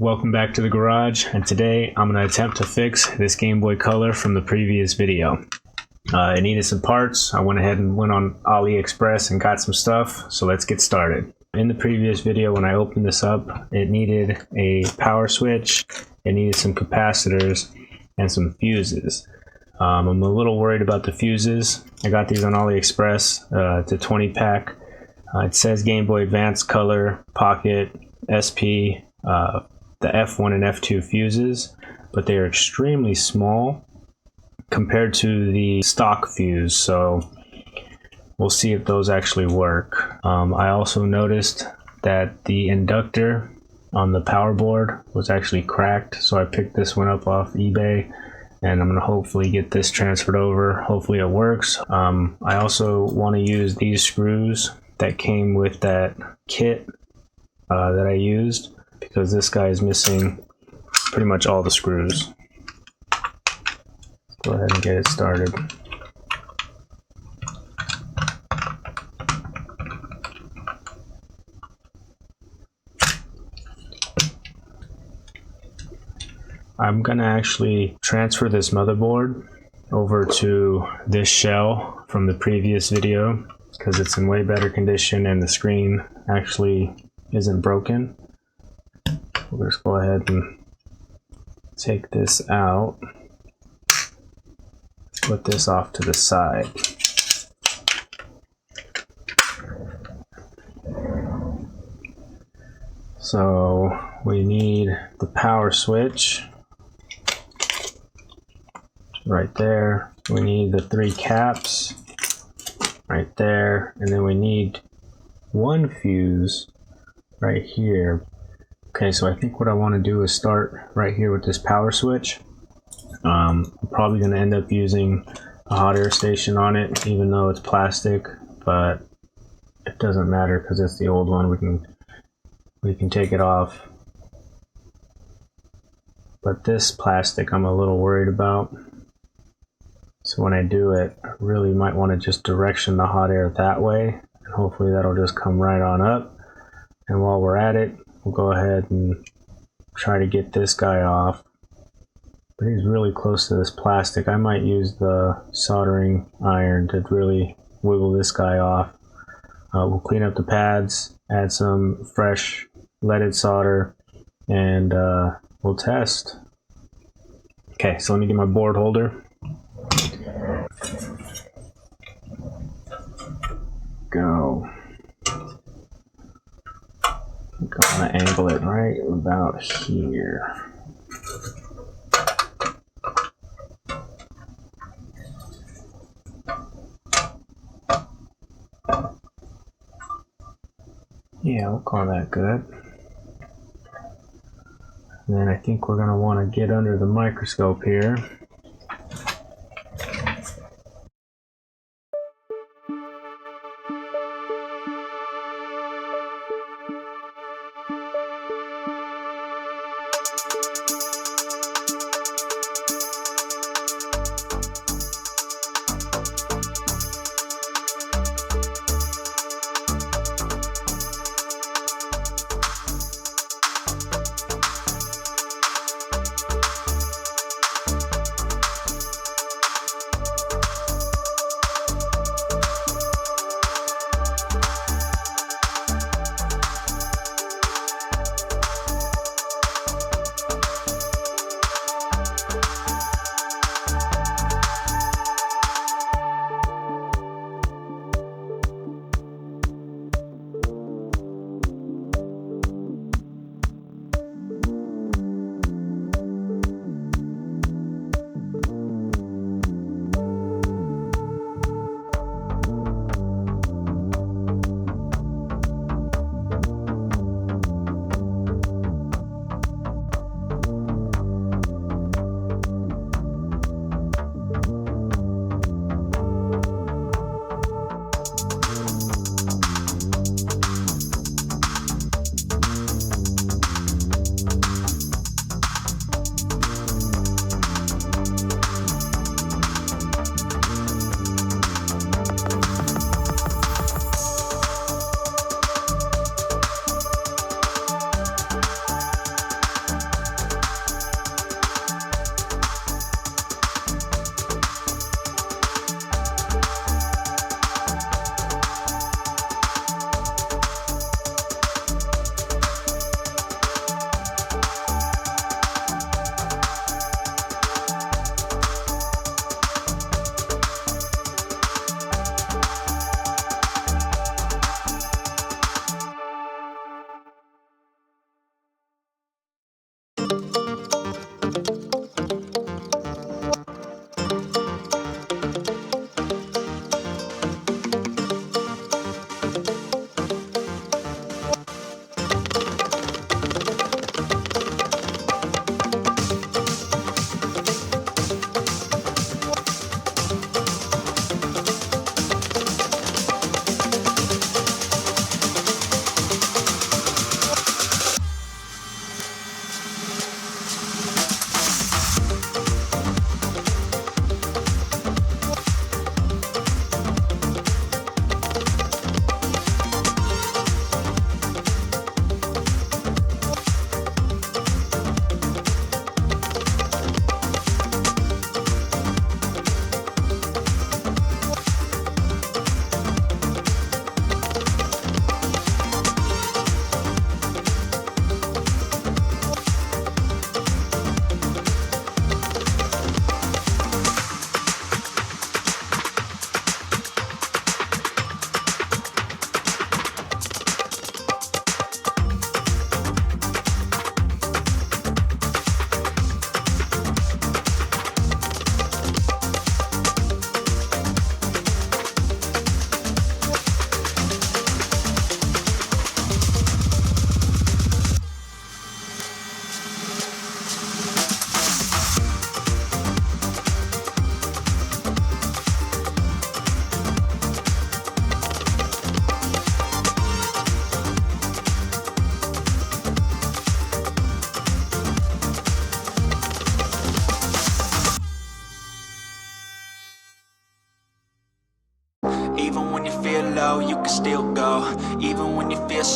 Welcome back to the garage, and today I'm going to attempt to fix this Game Boy Color from the previous video. It needed some parts. I went ahead and went on AliExpress and got some stuff, so let's get started. In the previous video, when I opened this up, it needed a power switch, it needed some capacitors, and some fuses. I'm a little worried about the fuses. I got these on AliExpress. It's a 20 pack. It says Game Boy Advance Color, Pocket, SP, the F1 and F2 fuses, but they are extremely small compared to the stock fuse, so we'll see if those actually work. I also noticed that the inductor on the power board was actually cracked, so I picked this one up off eBay, and I'm going to hopefully get this transferred over. Hopefully it works. I also want to use these screws that came with that kit that I used, because this guy is missing pretty much all the screws. Go ahead and get it started. I'm gonna actually transfer this motherboard over to this shell from the previous video because it's in way better condition and the screen actually isn't broken. We'll just go ahead and take this out, put this off to the side. So we need the power switch right there. We need the 3 caps right there, and then we need one fuse right here. Okay, so I think what I want to do is start right here with this power switch. I'm probably going to end up using a hot air station on it, even though it's plastic, but it doesn't matter because it's the old one. We can take it off. But this plastic I'm a little worried about. So when I do it, I really might want to just direction the hot air that way, and hopefully that'll just come right on up. And while we're at it, we'll go ahead and try to get this guy off. But he's really close to this plastic. I might use the soldering iron to really wiggle this guy off. We'll clean up the pads, add some fresh leaded solder, and we'll test. Okay, so let me get my board holder. Go. I'm gonna angle it right about here. Yeah, we'll call that good. And then I think we're gonna want to get under the microscope here.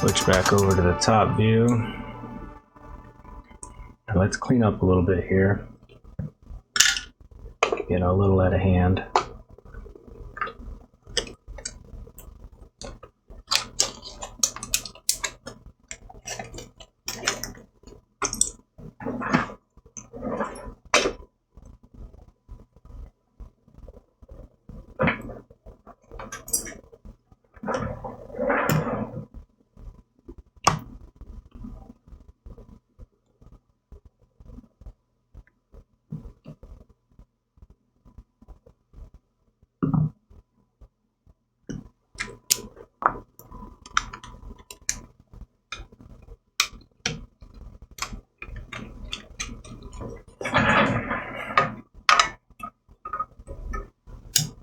Switch back over to the top view. And let's clean up a little bit here. Get a little out of hand.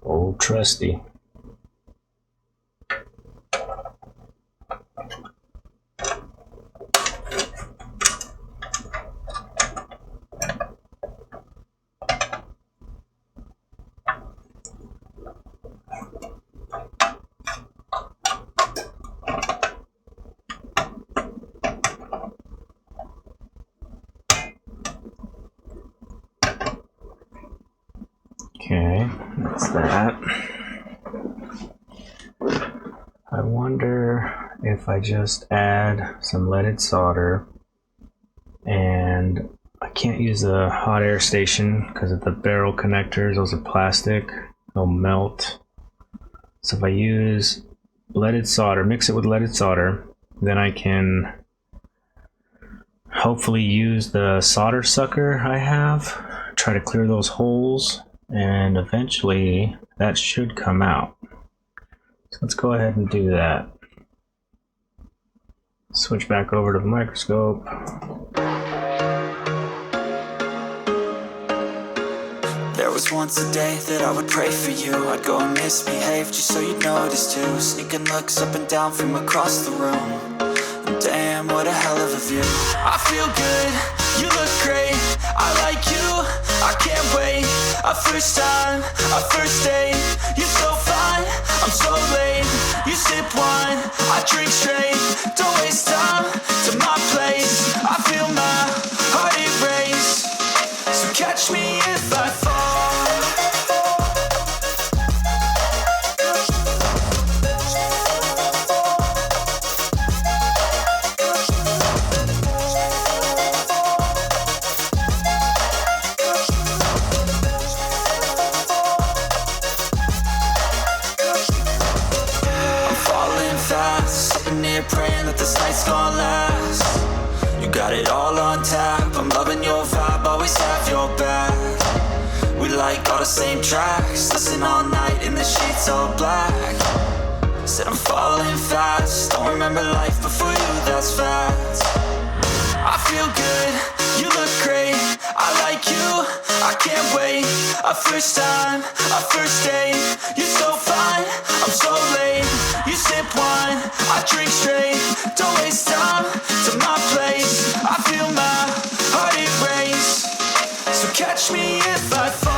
Old trusty. Okay, that's that. I wonder if I just add some leaded solder, and I can't use the hot air station because of the barrel connectors. Those are plastic, they'll melt. So if I use leaded solder, mix it with leaded solder, then I can hopefully use the solder sucker I have, try to clear those holes, and eventually that should come out. So let's go ahead and do that. Switch back over to the microscope. There was once a day that I would pray for you. I'd go and misbehave just so you'd notice too. Sneaking looks up and down from across the room. Damn, what a hell of a view. I feel good, you look great, I like you, I can't wait. A first time, a first date, you're so fine, I'm so late. You sip wine, I drink straight, don't waste time to my place. I feel my heart erase, so catch me if I fall. sitting here praying that this night's gonna last. You got it all on tap, I'm loving your vibe, always have your back. We like all the same tracks, listen all night in the sheets all black. Said I'm falling fast, don't remember life before you, that's fact. I feel good, you look great, I like you, I can't wait. A first time, a first date, you're so fine, I'm so late. You sip wine, I drink straight, don't waste time to my place. I feel my heart erase, so catch me if I fall.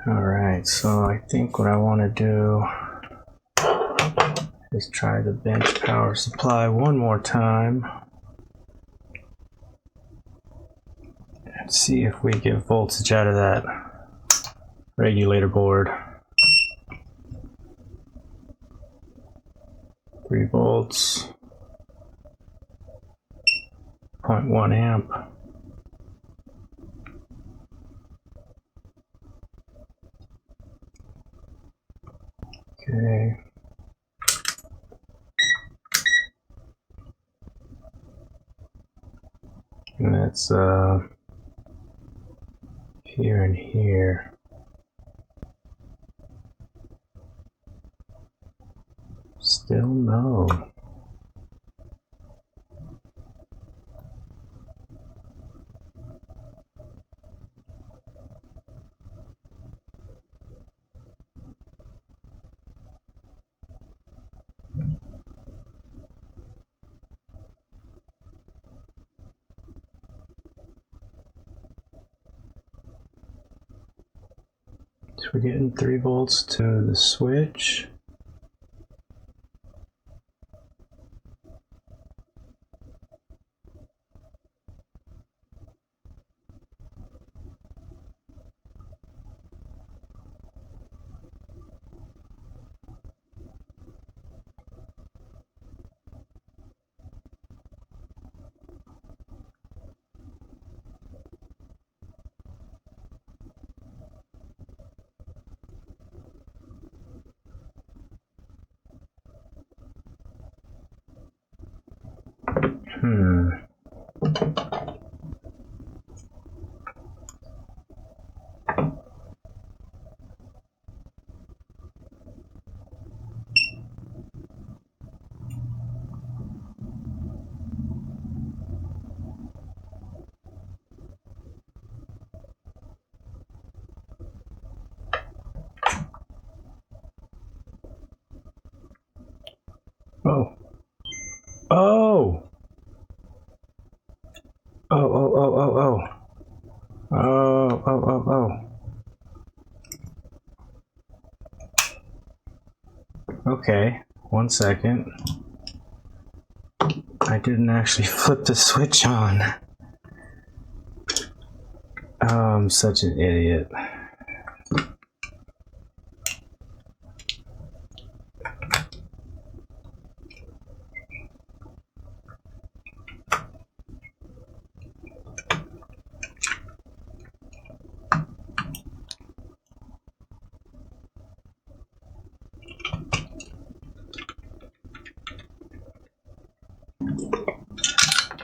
Alright, so I think what I want to do is try the bench power supply one more time and see if we get voltage out of that regulator board. 3 volts, 0.1 amp. Okay. And that's here and here. Still no. So we're getting 3 volts to the switch. Oh. Oh! Oh. Okay, 1 second. I didn't actually flip the switch on. Oh, I'm such an idiot.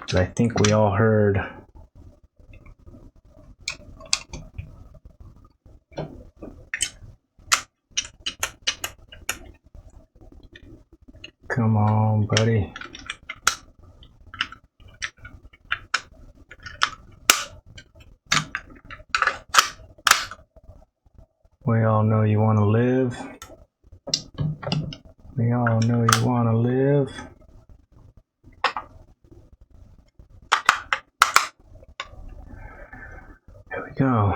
But I think we all heard come on, buddy. We all know you want to live. We all know you want to live. Here we go.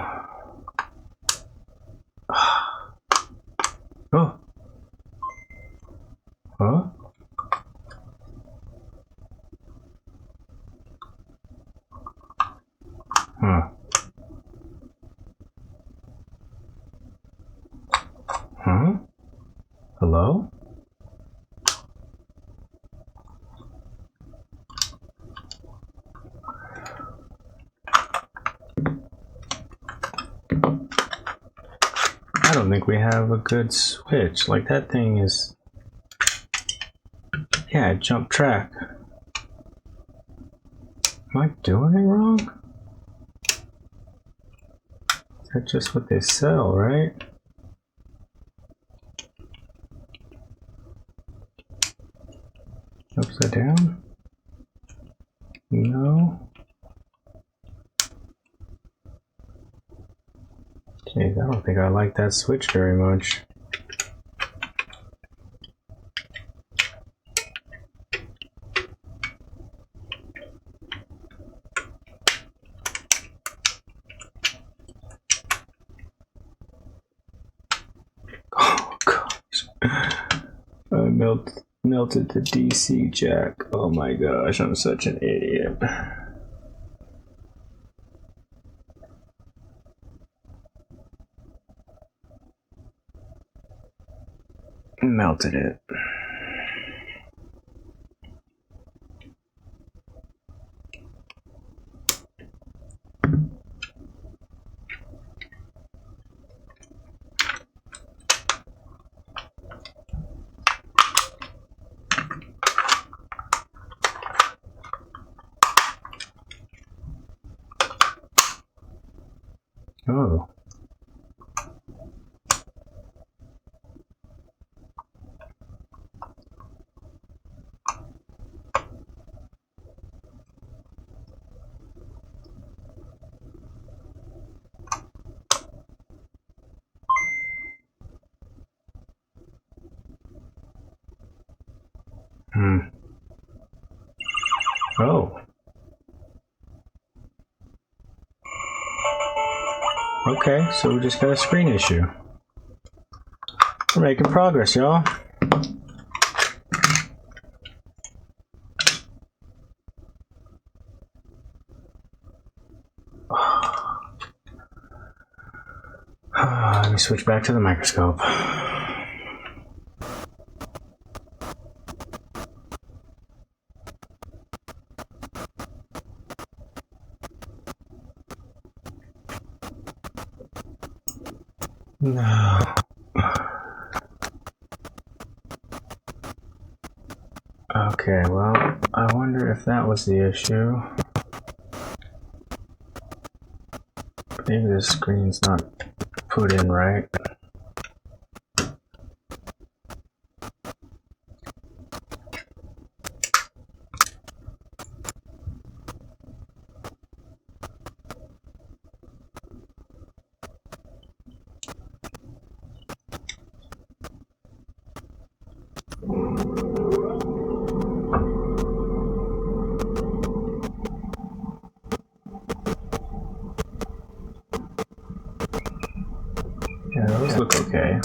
Oh. Huh? Huh. Huh? Hello? I don't think we have a good switch. Like, that thing is... Yeah, it jumped track. Am I doing it wrong? Is that just what they sell, right? Upside down? No. Jeez, I don't think I like that switch very much. Melted the DC jack. Oh my gosh, I'm such an idiot. Melted it. Oh. Oh. Okay, so we just got a screen issue. We're making progress, y'all. Let me switch back to the microscope. No. Okay, well, I wonder if that was the issue. Maybe the screen's not put in right. Yeah, those look okay.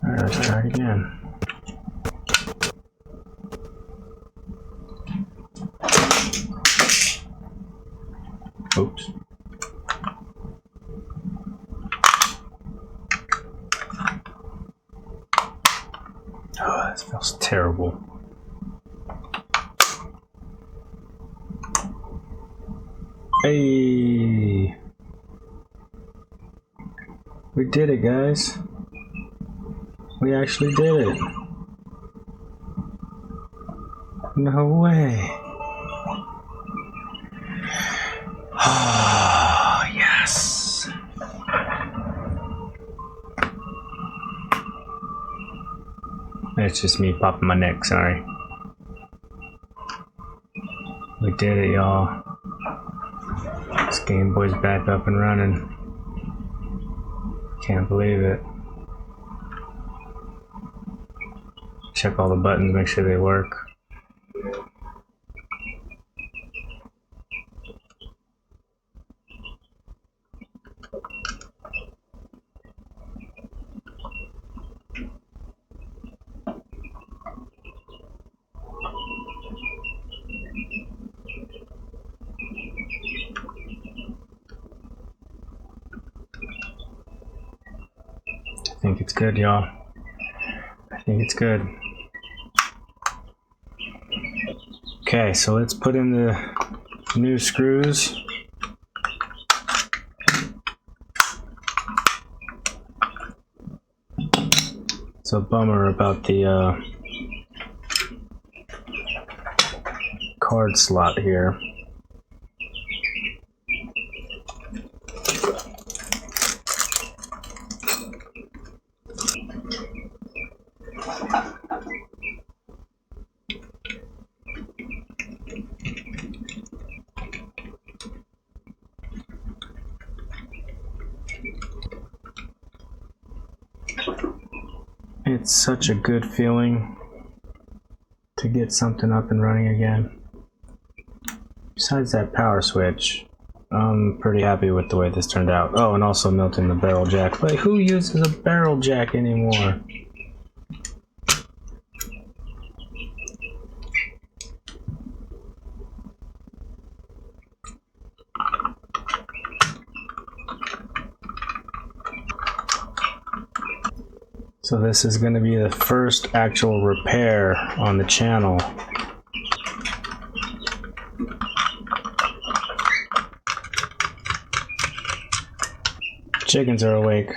Alright, let's try it again. Oops. Oh, that smells terrible. Hey! We did it, guys. We actually did it. No way. Oh, yes. It's just me popping my neck, sorry. We did it, y'all. This Game Boy's back up and running. Can't believe it. Check all the buttons, make sure they work. I think it's good, y'all. I think it's good. Okay, so let's put in the new screws. It's a bummer about the card slot here. It's such a good feeling to get something up and running again. Besides that power switch, I'm pretty happy with the way this turned out. Oh, and also melting the barrel jack. But who uses a barrel jack anymore? So this is going to be the first actual repair on the channel. Chickens are awake.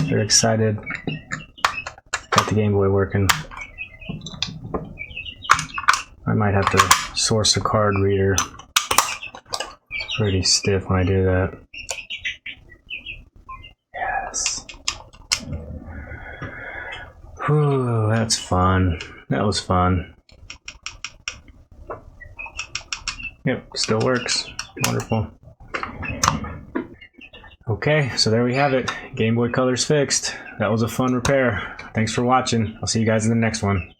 They're excited. Got the Game Boy working. I might have to source a card reader. It's pretty stiff when I do that. Yes. Whew, that's fun. That was fun. Yep, still works. Wonderful. Okay, so there we have it. Game Boy Color's fixed. That was a fun repair. Thanks for watching. I'll see you guys in the next one.